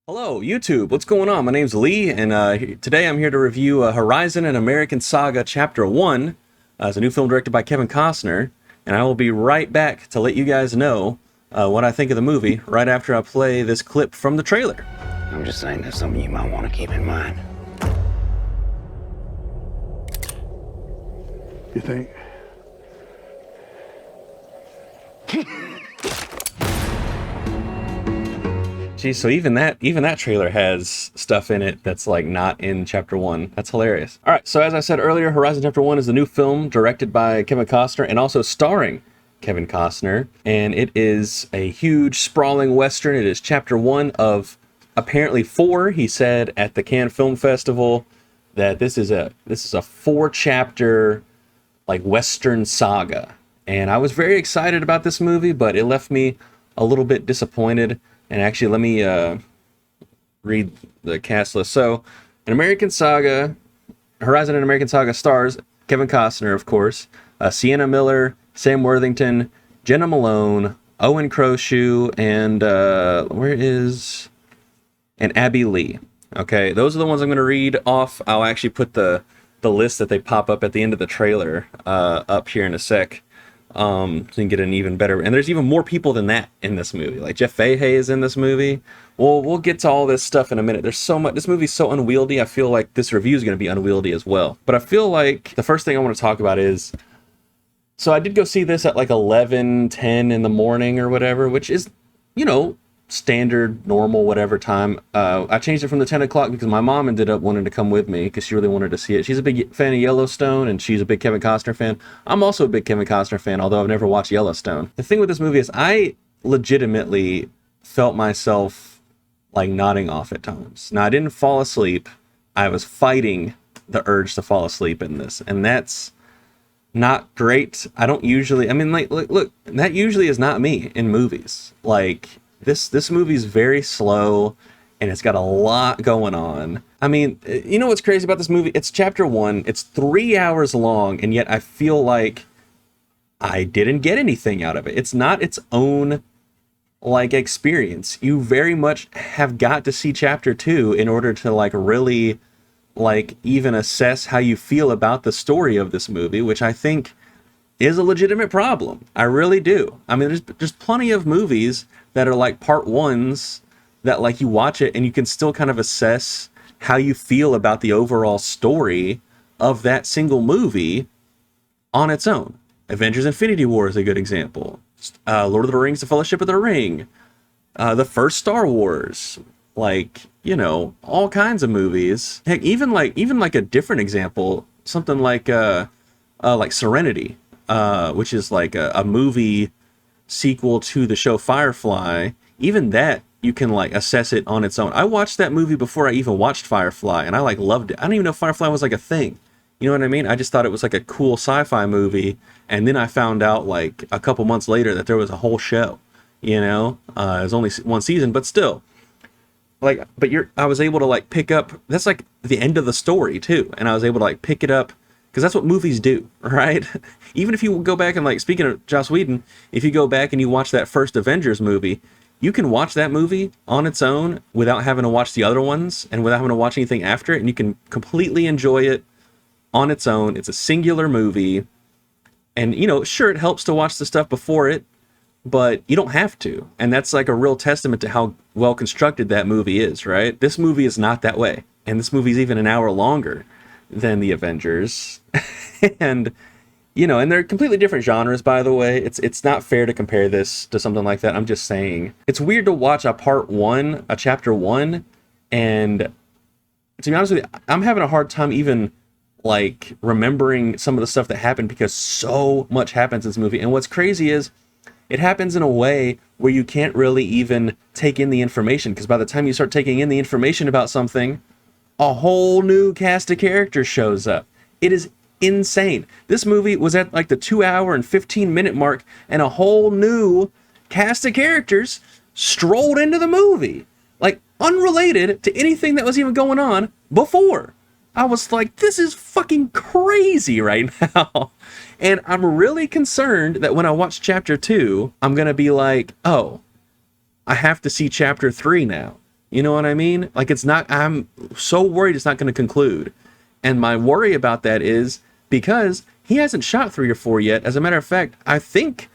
Hello, YouTube. What's going on? My name's Lee, and today I'm here to review Horizon and American Saga Chapter 1. It's a new film directed by Kevin Costner, and I will be right back to let you guys know what I think of the movie right after I play this clip from the trailer. I'm just saying that's something you might want to keep in mind. You think? Geez, so even that trailer has stuff in it that's like not in Chapter 1. That's hilarious. All right, so as I said earlier, Horizon Chapter 1 is the new film directed by Kevin Costner and also starring Kevin Costner, and it is a huge sprawling western. It is Chapter 1 of apparently 4. He said at the Cannes Film Festival that this is a 4-chapter like western saga. And I was very excited about this movie, but it left me a little bit disappointed. And actually, let me read the cast list. So, Horizon and American Saga stars Kevin Costner, of course, Sienna Miller, Sam Worthington, Jenna Malone, Owen Crow-Shu, and Abby Lee. Okay, those are the ones I'm going to read off. I'll actually put the list that they pop up at the end of the trailer up here in a sec. So you can get an even better, and there's even more people than that in this movie. Like Jeff Fahey is in this movie. Well, we'll get to all this stuff in a minute. There's so much. This movie's so unwieldy. I feel like this review is going to be unwieldy as well. But I feel like the first thing I want to talk about is, so I did go see this at like 11:10 in the morning or whatever, which is, standard, normal, whatever time. I changed it from the 10 o'clock because my mom ended up wanting to come with me because she really wanted to see it. She's a big fan of Yellowstone, and she's a big Kevin Costner fan. I'm also a big Kevin Costner fan, although I've never watched Yellowstone. The thing with this movie is I legitimately felt myself like nodding off at times. Now, I didn't fall asleep. I was fighting the urge to fall asleep in this, and that's not great. I don't usually, look, that usually is not me in movies. Like, This movie's very slow, and it's got a lot going on. I mean, you know what's crazy about this movie? It's Chapter 1. It's 3 hours long, and yet I feel like I didn't get anything out of it. It's not its own, experience. You very much have got to see Chapter 2 in order to, really, even assess how you feel about the story of this movie, which I think is a legitimate problem. I really do. I mean, there's plenty of movies that are like part ones that you watch it and you can still kind of assess how you feel about the overall story of that single movie on its own. Avengers Infinity War is a good example. Lord of the Rings, The Fellowship of the Ring. The first Star Wars. All kinds of movies. Heck, even a different example, something like Serenity. Which is like a movie sequel to the show Firefly. Even that, you can assess it on its own. I watched that movie before I even watched Firefly, and I loved it. I didn't even know Firefly was a thing. You know what I mean? I just thought it was a cool sci-fi movie, and then I found out a couple months later that there was a whole show. It was only one season, but still. I was able to pick up, that's the end of the story too, and I was able to pick it up. Because that's what movies do, right? Even if you go back and speaking of Joss Whedon, if you go back and you watch that first Avengers movie, you can watch that movie on its own without having to watch the other ones and without having to watch anything after it, and you can completely enjoy it on its own. It's a singular movie, and sure, it helps to watch the stuff before it, but you don't have to, and that's a real testament to how well constructed that movie is, right? This movie is not that way, and this movie is even an hour longer than the Avengers. and they're completely different genres, by the way. It's not fair to compare this to something like that. I'm just saying it's weird to watch a chapter 1, and to be honest with you, I'm having a hard time even remembering some of the stuff that happened because so much happens in this movie. And what's crazy is it happens in a way where you can't really even take in the information, because by the time you start taking in the information about something, a whole new cast of characters shows up. It is insane. This movie was at the 2 hour and 15-minute mark, and a whole new cast of characters strolled into the movie, unrelated to anything that was even going on before. I was like, this is fucking crazy right now. And I'm really concerned that when I watch Chapter 2, I'm gonna be like, oh, I have to see Chapter 3 now. You know what I mean? Like, it's not, I'm so worried it's not going to conclude. And my worry about that is because he hasn't shot 3 or 4 yet. As a matter of fact, I think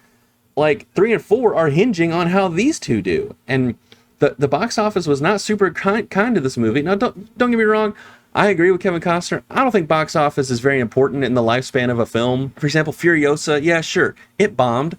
like 3 and 4 are hinging on how these two do. And the box office was not super kind to this movie. Now, don't get me wrong. I agree with Kevin Costner. I don't think box office is very important in the lifespan of a film. For example, Furiosa, yeah, sure, it bombed.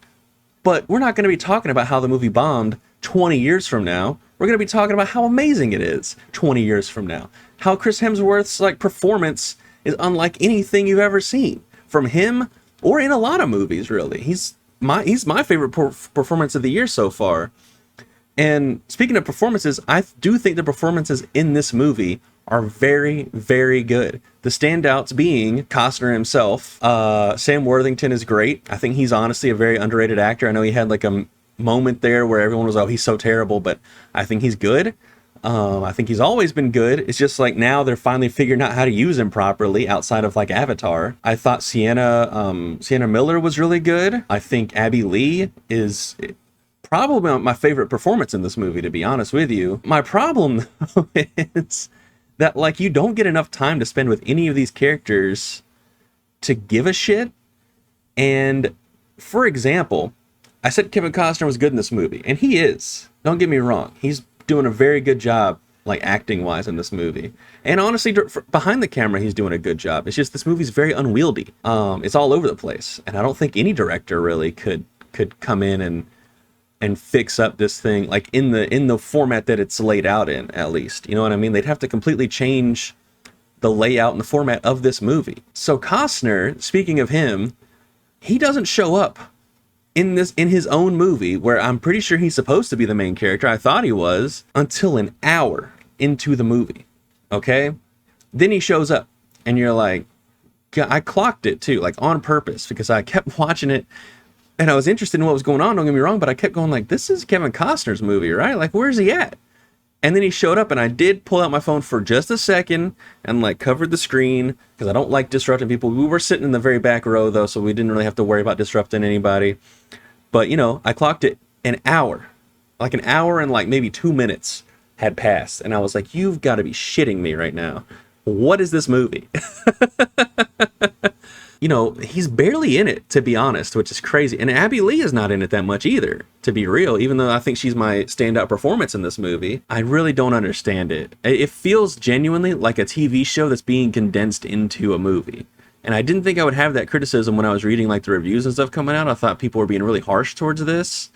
But we're not going to be talking about how the movie bombed 20 years from now. We're going to be talking about how amazing it is 20 years from now. How Chris Hemsworth's like performance is unlike anything you've ever seen from him or in a lot of movies, really. He's my favorite performance of the year so far. And speaking of performances, I do think the performances in this movie are very, very good. The standouts being Costner himself. Sam Worthington is great. I think he's honestly a very underrated actor. I know he had like a moment there where everyone was, oh, he's so terrible, but I think he's good. I think he's always been good. It's just like now they're finally figuring out how to use him properly outside of like Avatar. I thought Sienna Miller was really good. I think Abby Lee is probably my favorite performance in this movie, to be honest with you. My problem though, is that like you don't get enough time to spend with any of these characters to give a shit. And for example, I said Kevin Costner was good in this movie, and he is. Don't get me wrong. He's doing a very good job, like acting-wise, in this movie. And honestly, behind the camera, he's doing a good job. It's just this movie's very unwieldy. It's all over the place, and I don't think any director really could come in and fix up this thing like in the format that it's laid out in. At least, you know what I mean? They'd have to completely change the layout and the format of this movie. So Costner, speaking of him, he doesn't show up in his own movie, where I'm pretty sure he's supposed to be the main character. I thought he was, until an hour into the movie. Okay? Then he shows up, and you're like, I clocked it too, like on purpose, because I kept watching it and I was interested in what was going on, don't get me wrong, but I kept going like, this is Kevin Costner's movie, right? Like, where's he at? And then he showed up, and I did pull out my phone for just a second and like covered the screen because I don't like disrupting people. We were sitting in the very back row though, so we didn't really have to worry about disrupting anybody. But you know, I clocked it an hour and like maybe 2 minutes had passed. And I was like, you've got to be shitting me right now. What is this movie? You know, he's barely in it, to be honest, which is crazy. And Abby Lee is not in it that much either, to be real, even though I think she's my standout performance in this movie. I really don't understand it. It feels genuinely like a TV show that's being condensed into a movie. And I didn't think I would have that criticism when I was reading like the reviews and stuff coming out. I thought people were being really harsh towards this.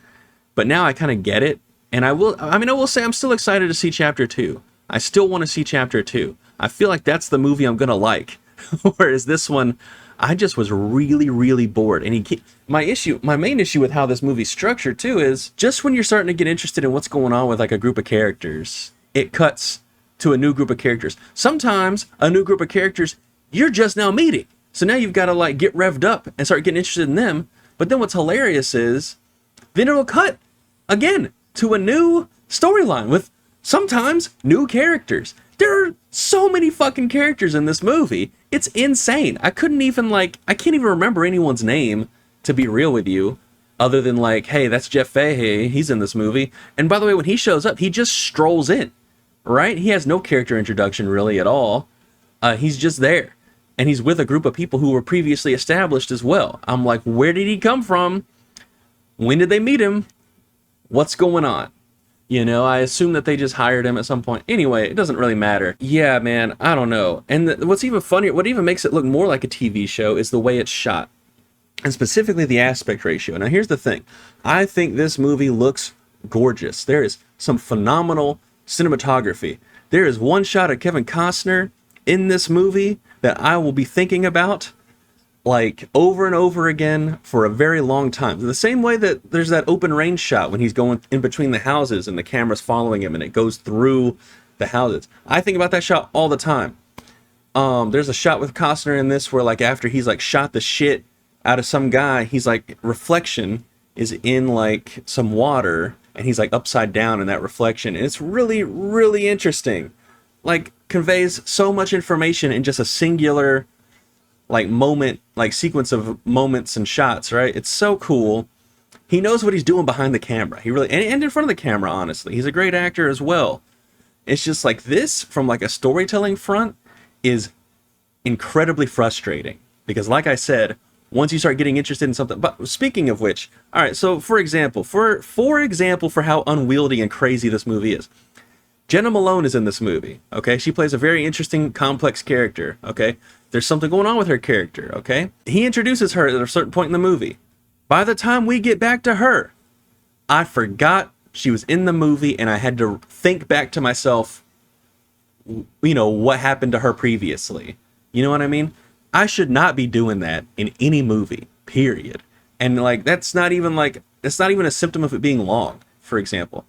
But now I kind of get it. And I will say I'm still excited to see Chapter 2. I still want to see Chapter 2. I feel like that's the movie I'm going to like. Whereas this one, I just was really, really bored. And my main issue with how this movie's structured too is just when you're starting to get interested in what's going on with like a group of characters, it cuts to a new group of characters. Sometimes a new group of characters you're just now meeting. So now you've got to like get revved up and start getting interested in them. But then what's hilarious is then it'll cut again to a new storyline with sometimes new characters. There are so many fucking characters in this movie. It's insane. I can't even remember anyone's name, to be real with you, other than like, hey, that's Jeff Fahey. He's in this movie. And by the way, when he shows up, he just strolls in, right? He has no character introduction really at all. He's just there. And he's with a group of people who were previously established as well. I'm like, where did he come from? When did they meet him? What's going on? You know, I assume that they just hired him at some point. Anyway, it doesn't really matter. Yeah, man, I don't know. And what's even funnier, what even makes it look more like a TV show is the way it's shot. And specifically the aspect ratio. Now, here's the thing. I think this movie looks gorgeous. There is some phenomenal cinematography. There is one shot of Kevin Costner in this movie that I will be thinking about like over and over again for a very long time. The same way that there's that open range shot when he's going in between the houses and the camera's following him and it goes through the houses. I think about that shot all the time. There's a shot with Costner in this where like after he's like shot the shit out of some guy, he's like reflection is in like some water and he's like upside down in that reflection. And it's really, really interesting. Like conveys so much information in just a singular like moment, like sequence of moments and shots, right? It's so cool. He knows what he's doing behind the camera. He really, and in front of the camera, honestly. He's a great actor as well. It's just like this from like a storytelling front is incredibly frustrating because like I said, once you start getting interested in something. But speaking of which, all right, so for example, for how unwieldy and crazy this movie is, Jenna Malone is in this movie, okay? She plays a very interesting, complex character, okay? There's something going on with her character, okay? He introduces her at a certain point in the movie. By the time we get back to her, I forgot she was in the movie, and I had to think back to myself, you know, what happened to her previously. You know what I mean? I should not be doing that in any movie, period. And like, that's not even a symptom of it being long, for example.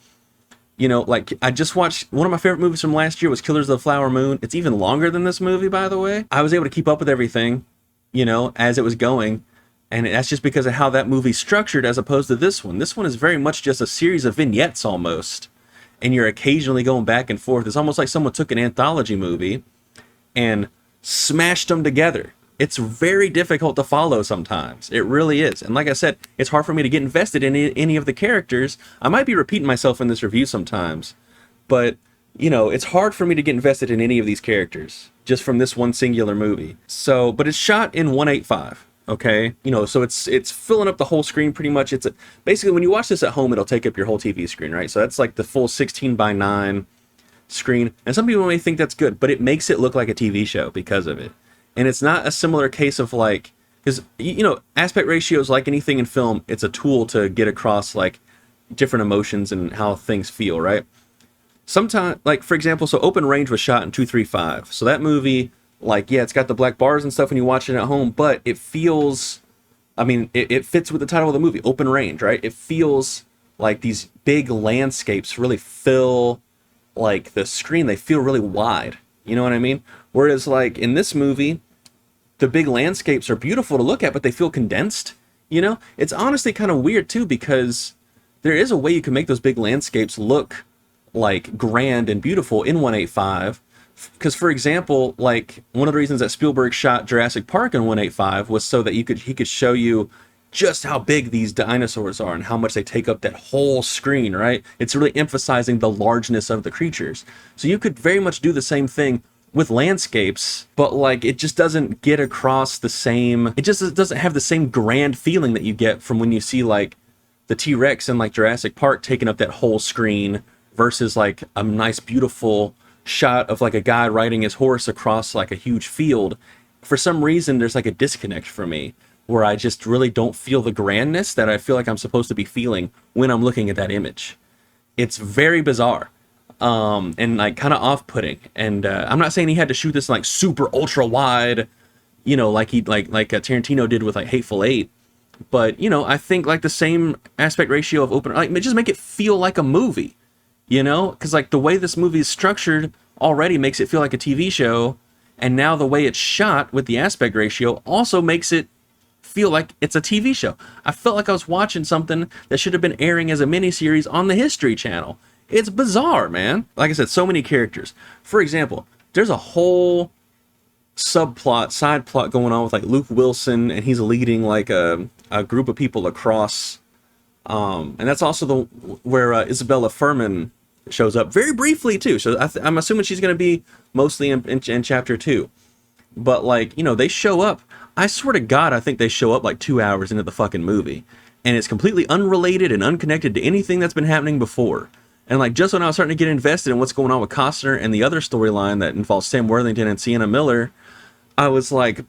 You know, like, I just watched one of my favorite movies from last year was Killers of the Flower Moon. It's even longer than this movie, by the way. I was able to keep up with everything, you know, as it was going. And that's just because of how that movie's structured as opposed to this one. This one is very much just a series of vignettes almost. And you're occasionally going back and forth. It's almost like someone took an anthology movie and smashed them together. It's very difficult to follow sometimes. It really is. And like I said, it's hard for me to get invested in any of the characters. I might be repeating myself in this review sometimes, but you know, it's hard for me to get invested in any of these characters just from this one singular movie. So, but it's shot in 1.85, okay? You know, so it's filling up the whole screen pretty much. Basically when you watch this at home, it'll take up your whole TV screen, right? So that's like the full 16:9 screen. And some people may think that's good, but it makes it look like a TV show because of it. And it's not a similar case of like, because, you know, aspect ratios, like anything in film, it's a tool to get across like different emotions and how things feel, right? Sometimes, like, for example, so Open Range was shot in 2.35. So that movie, like, yeah, it's got the black bars and stuff when you watch it at home, but it feels, I mean, it fits with the title of the movie, Open Range, right? It feels like these big landscapes really fill like the screen. They feel really wide. You know what I mean? Whereas like in this movie, the big landscapes are beautiful to look at, but they feel condensed. You know, it's honestly kind of weird too, because there is a way you can make those big landscapes look like grand and beautiful in 1.85. Because for example, like one of the reasons that Spielberg shot Jurassic Park in 1.85 was so that he could show you just how big these dinosaurs are and how much they take up that whole screen, right? It's really emphasizing the largeness of the creatures. So you could very much do the same thing with landscapes, but like it just doesn't get across the same, it just doesn't have the same grand feeling that you get from when you see like the T-Rex in like Jurassic Park taking up that whole screen versus like a nice beautiful shot of like a guy riding his horse across like a huge field. For some reason, there's like a disconnect for me, where I just really don't feel the grandness that I feel like I'm supposed to be feeling when I'm looking at that image. It's very bizarre, and like kind of off-putting. And I'm not saying he had to shoot this like super ultra wide, you know, like Tarantino did with like Hateful Eight. But you know, I think like the same aspect ratio of open, like just make it feel like a movie, you know, because like the way this movie is structured already makes it feel like a TV show, and now the way it's shot with the aspect ratio also makes it feel like it's a TV show. I felt like I was watching something that should have been airing as a miniseries on the History Channel. It's bizarre, man. Like I said, so many characters. For example, there's a whole subplot, side plot going on with like Luke Wilson, and he's leading like a group of people across. And that's also where Isabella Furman shows up very briefly too. So I'm assuming she's going to be mostly in chapter 2. But like, you know, they show up. I swear to God, I think they show up like 2 hours into the fucking movie. And it's completely unrelated and unconnected to anything that's been happening before. And like, just when I was starting to get invested in what's going on with Costner and the other storyline that involves Sam Worthington and Sienna Miller, I'm like,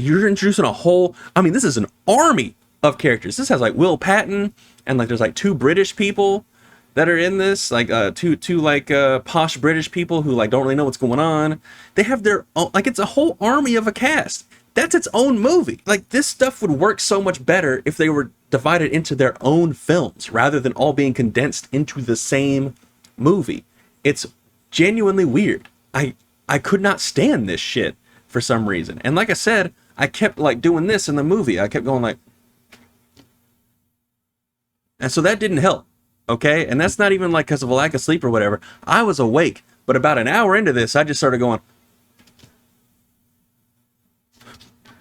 you're introducing a whole, I mean, this is an army of characters. This has like Will Patton, and like there's like 2 British people that are in this, like two like posh British people who like don't really know what's going on. They have their own, like, it's a whole army of a cast. That's its own movie. Like, this stuff would work so much better if they were divided into their own films rather than all being condensed into the same movie. It's genuinely weird. I could not stand this shit for some reason. And like I said, I kept like doing this in the movie. I kept going like, and so that didn't help. Okay, and that's not even like because of a lack of sleep or whatever. I was awake, but about an hour into this, I just started going,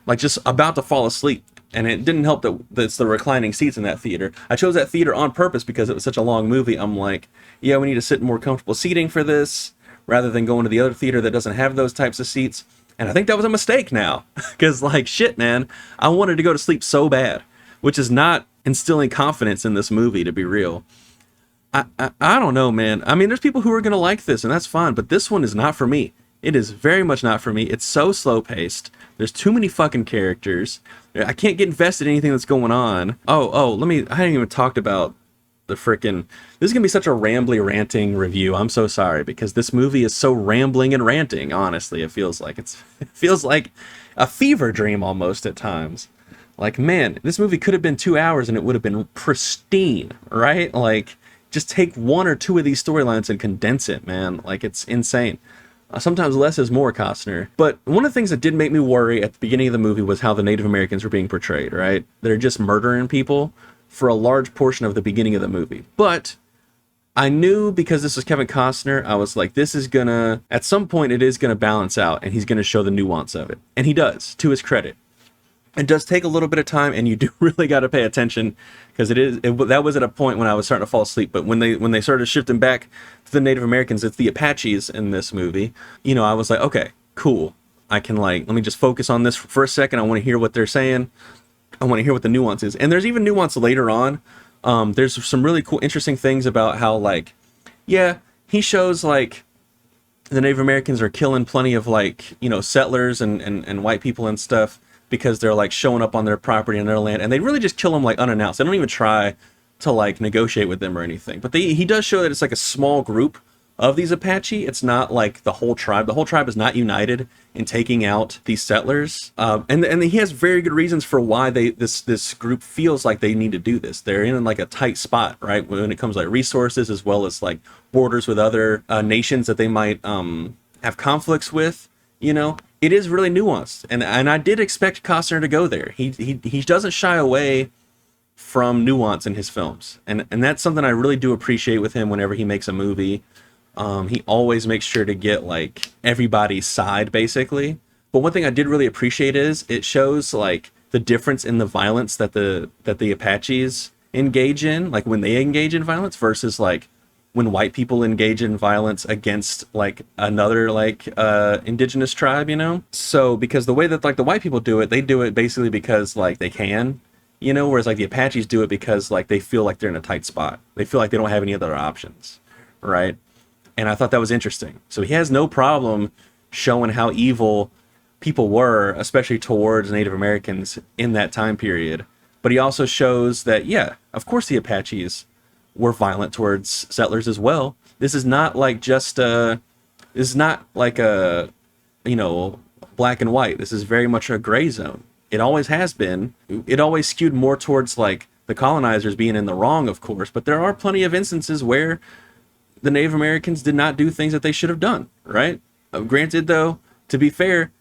like, just about to fall asleep. And it didn't help that it's the reclining seats in that theater. I chose that theater on purpose because it was such a long movie. I'm like, yeah, we need to sit in more comfortable seating for this rather than going to the other theater that doesn't have those types of seats. And I think that was a mistake now because like shit, man, I wanted to go to sleep so bad, which is not instilling confidence in this movie, to be real. I don't know, man. I mean, there's people who are going to like this and that's fine, but this one is not for me. It is very much not for me. It's so slow paced. There's too many fucking characters. I can't get invested in anything that's going on. I hadn't even talked about the frickin'. This is going to be such a rambly, ranting review. I'm so sorry because this movie is so rambling and ranting, honestly. It feels like it feels like a fever dream almost at times. Like, man, this movie could have been 2 hours and it would have been pristine, right? Like, just take one or two of these storylines and condense it, man. Like, it's insane. Sometimes less is more, Costner. But one of the things that did make me worry at the beginning of the movie was how the Native Americans were being portrayed, right? They're just murdering people for a large portion of the beginning of the movie. But I knew because this was Kevin Costner, I was like, this is gonna, at some point it is gonna balance out and he's gonna show the nuance of it. And he does, to his credit. It does take a little bit of time and you do really got to pay attention because that was at a point when I was starting to fall asleep. But when they started shifting back to the Native Americans, it's the Apaches in this movie, you know, I was like, okay, cool. I can let me just focus on this for a second. I want to hear what they're saying. I want to hear what the nuance is. And there's even nuance later on. There's some really cool, interesting things about how he shows like the Native Americans are killing plenty of settlers and white people and stuff, because they're like showing up on their property and their land, and they really just kill them like unannounced. They don't even try to like negotiate with them or anything. But he does show that it's like a small group of these Apache. It's not like the whole tribe. The whole tribe is not united in taking out these settlers. And he has very good reasons for why this group feels like they need to do this. They're in like a tight spot, right? When it comes to like resources as well as like borders with other nations that they might have conflicts with, you know. It is really nuanced, and I did expect Costner to go there. He doesn't shy away from nuance in his films, and that's something I really do appreciate with him. Whenever he makes a movie, he always makes sure to get like everybody's side, basically. But one thing I did really appreciate is it shows like the difference in the violence that the Apaches engage in, like when they engage in violence versus like when white people engage in violence against like another indigenous tribe, you know. So because the way that like the white people do it, they do it basically because like they can, you know, whereas like the Apaches do it because like they feel like they're in a tight spot. They feel like they don't have any other options, right? And I thought that was interesting. So he has no problem showing how evil people were, especially towards Native Americans in that time period. But he also shows that, yeah, of course the Apaches were violent towards settlers as well. This is not like just this is not like a, you know, black and white. This is very much a gray zone. It always has been. It always skewed more towards like the colonizers being in the wrong, of course, but there are plenty of instances where the Native Americans did not do things that they should have done, right? Granted though, to be fair,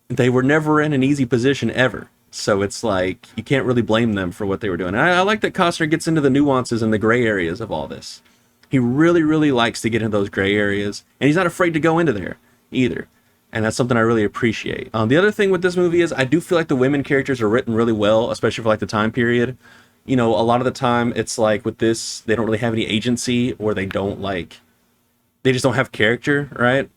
they were never in an easy position ever. So it's like, you can't really blame them for what they were doing. And I like that Costner gets into the nuances and the gray areas of all this. He really, really likes to get into those gray areas. And he's not afraid to go into there either. And that's something I really appreciate. The other thing with this movie is I do feel like the women characters are written really well, especially for like the time period. You know, a lot of the time it's like with this, they don't really have any agency, or they just don't have character, right?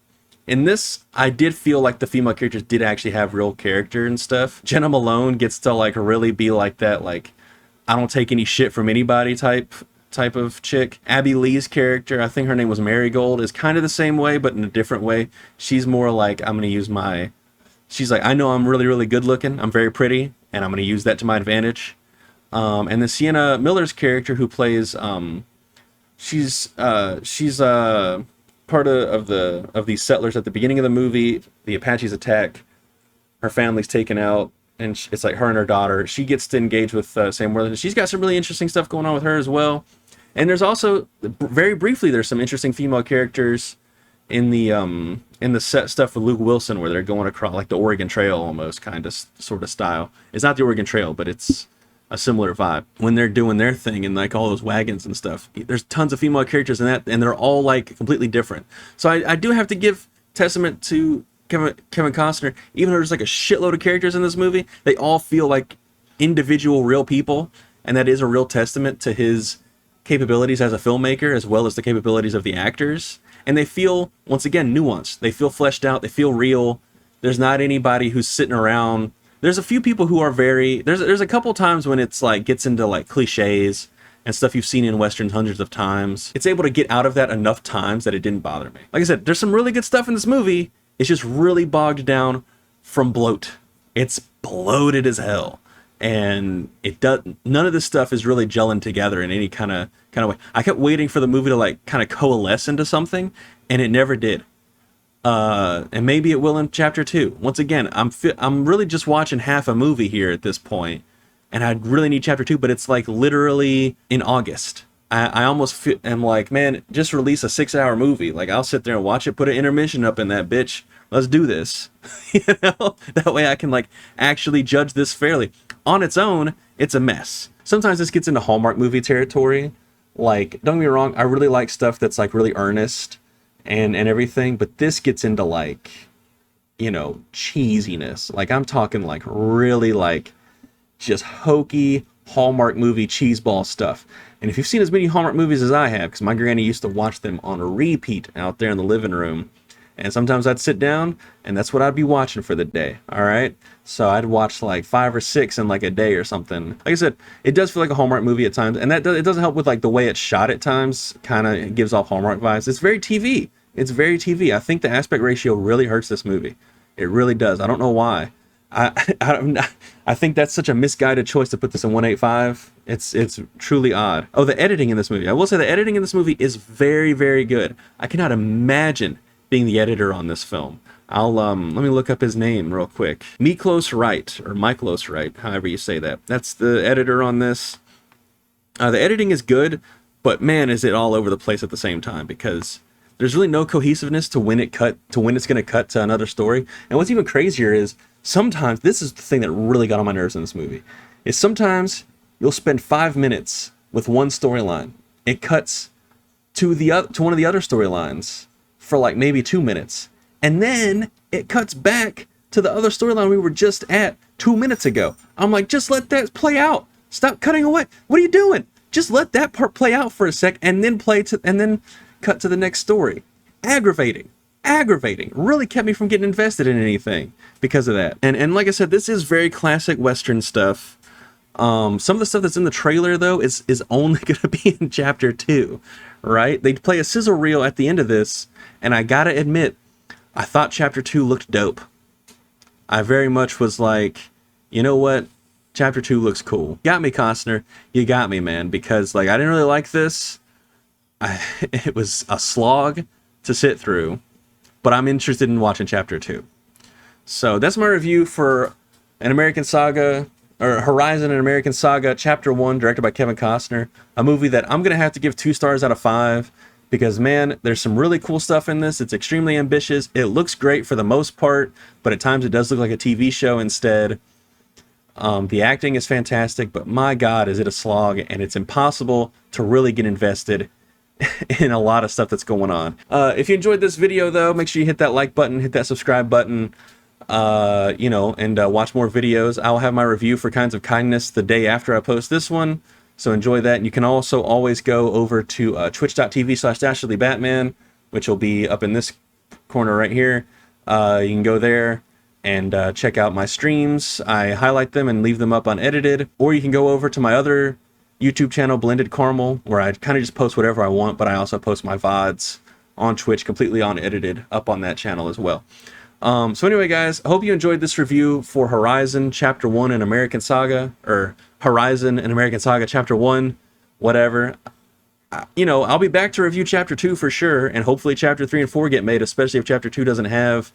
In this, I did feel like the female characters did actually have real character and stuff. Jenna Malone gets to like really be like that, like, I don't take any shit from anybody type of chick. Abby Lee's character, I think her name was Marigold, is kind of the same way, but in a different way. She's more like, she's like, I know I'm really, really good looking. I'm very pretty, and I'm going to use that to my advantage. And then Sienna Miller's character, who plays, she's part of these settlers at the beginning of the movie. The Apaches attack, her family's taken out, and it's like her and her daughter. She gets to engage with Sam Worthington. She's got some really interesting stuff going on with her as well. And there's also, very briefly, there's some interesting female characters in the set stuff with Luke Wilson, where they're going across like the Oregon Trail almost kind of sort of style. It's not the Oregon Trail, but it's a similar vibe when they're doing their thing and like all those wagons and stuff. There's tons of female characters in that, and they're all like completely different. So I do have to give testament to Kevin Costner. Even though there's like a shitload of characters in this movie, they all feel like individual real people, and that is a real testament to his capabilities as a filmmaker as well as the capabilities of the actors. And they feel, once again, nuanced. They feel fleshed out. They feel real. There's not anybody who's sitting around. There's a few people who are very, there's a couple times when it's like gets into like cliches and stuff you've seen in westerns hundreds of times. It's able to get out of that enough times that it didn't bother me. Like I said, there's some really good stuff in this movie. It's just really bogged down from bloat. It's bloated as hell. And it does, none of this stuff is really gelling together in any kind of way. I kept waiting for the movie to like kind of coalesce into something, and it never did. And maybe it will in chapter 2. Once again, I'm really just watching half a movie here at this point, and I really need chapter 2. But it's like literally in August. I almost am like, man, just release a 6-hour movie. Like, I'll sit there and watch it. Put an intermission up in that bitch. Let's do this. You know, that way I can like actually judge this fairly. On its own, it's a mess. Sometimes this gets into Hallmark movie territory. Like, don't get me wrong, I really like stuff that's like really earnest and everything, but this gets into like, you know, cheesiness. Like, I'm talking like really like just hokey Hallmark movie cheeseball stuff. And if you've seen as many Hallmark movies as I have, because my granny used to watch them on a repeat out there in the living room, and sometimes I'd sit down and that's what I'd be watching for the day. All right. So I'd watch like 5 or 6 in like a day or something. Like I said, it does feel like a Hallmark movie at times. And it doesn't help with like the way it's shot at times. Kind of gives off Hallmark vibes. It's very TV. It's very TV. I think the aspect ratio really hurts this movie. It really does. I don't know why. I think that's such a misguided choice to put this in 1.85. It's truly odd. Oh, the editing in this movie. I will say the editing in this movie is very, very good. I cannot imagine being the editor on this film. I'll let me look up his name real quick. Miklos Wright, or Miklos Wright, however you say that. That's the editor on this. The editing is good, but man, is it all over the place at the same time, because there's really no cohesiveness to when it's going to cut to another story. And what's even crazier is sometimes, this is the thing that really got on my nerves in this movie, is sometimes you'll spend 5 minutes with one storyline. It cuts to one of the other storylines for like maybe 2 minutes. And then it cuts back to the other storyline we were just at 2 minutes ago. I'm like, just let that play out. Stop cutting away. What are you doing? Just let that part play out for a sec and then cut to the next story. Aggravating. Really kept me from getting invested in anything because of that. And like I said, this is very classic Western stuff. Some of the stuff that's in the trailer though is only going to be in chapter 2, right? They play a sizzle reel at the end of this, and I gotta admit, I thought chapter 2 looked dope. I very much was like, you know what? Chapter 2 looks cool. Got me, Costner. You got me, man, because like I didn't really like this. It was a slog to sit through, but I'm interested in watching chapter 2. So that's my review for an American Saga, or Horizon and American Saga Chapter 1, directed by Kevin Costner. A movie that I'm going to have to give 2 stars out of 5, because man, there's some really cool stuff in this. It's extremely ambitious. It looks great for the most part, but at times it does look like a TV show instead. The acting is fantastic, but my God, is it a slog, and it's impossible to really get invested in a lot of stuff that's going on. If you enjoyed this video though, make sure you hit that like button, hit that subscribe button, and watch more videos. I'll have my review for Kinds of Kindness the day after I post this one, so enjoy that. And you can also always go over to twitch.tv/thedastardLeebatman, which will be up in this corner right here. You can go there and check out my streams. I highlight them and leave them up unedited. Or you can go over to my other YouTube channel, Blended Caramel, where I kind of just post whatever I want, but I also post my VODs on Twitch completely unedited up on that channel as well. So anyway, guys, I hope you enjoyed this review for Horizon Chapter 1 in American Saga, or Horizon and American Saga Chapter 1, whatever. I'll be back to review Chapter 2 for sure, and hopefully Chapter 3 and 4 get made, especially if Chapter 2 doesn't have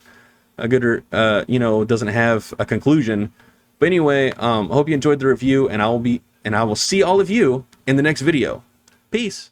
a good, doesn't have a conclusion. But anyway, I hope you enjoyed the review, and I will see all of you in the next video. Peace.